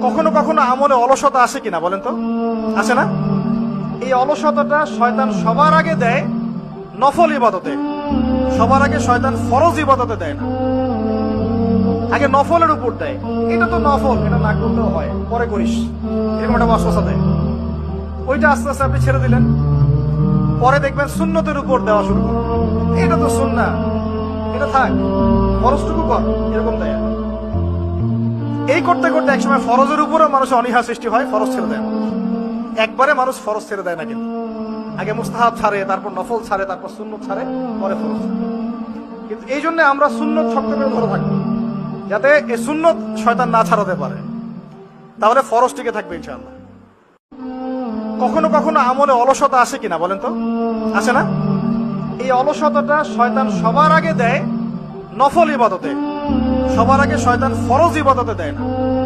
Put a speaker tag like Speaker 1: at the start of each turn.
Speaker 1: কখনো কখনো আমলে অলসতা আসে কিনা বলেন তো, আসে না? এই অলসতাটা শয়তান সবার আগে দেয় নফল ইবাদতে, সবার আগে শয়তান ফরজ ইবাদতে দেয় না, আগে নফলের উপর দেয়। এটা তো নফল, এটা না করলেও হয়, পরে করিস, এরকম একটা ওয়াসওয়াসা দেয়। ওইটা আস্তে আস্তে আপনি ছেড়ে দিলেন, পরে দেখবেন সুন্নতের উপর দেওয়া শুরু করবে। এটা তো সুন্নাহ, এটা থাক, ফরজটুকু কর, এরকম দেয়। এই করতে করতে একসময় ফরজের উপরও মানুষের অনীহা সৃষ্টি হয়, ফরজ ছেড়ে দেয়। একবারে মানুষ ফরজ ছেড়ে দেয় না, কিন্তু আগে মুস্তাহাব ছাড়ে, তারপর নফল ছাড়ে, তারপর সুন্নত ছাড়ে, পরে ফরজ ছাড়ে। কিন্তু এই জন্য আমরা সুন্নত শক্ত করে ধরে থাকবো, যাতে এই সুন্নত শয়তান না ছাড়াতে পারে, তাহলে ফরজ টিকে থাকবে ইনশাআল্লাহ। কখনো কখনো আমলে অলসতা আসে কিনা বলেন তো, আসে না? এই অলসতাটা শয়তান সবার আগে দেয় নফল ইবাদতে, সবার আগে শয়তান ফরজ ইবাদতে দেয় না।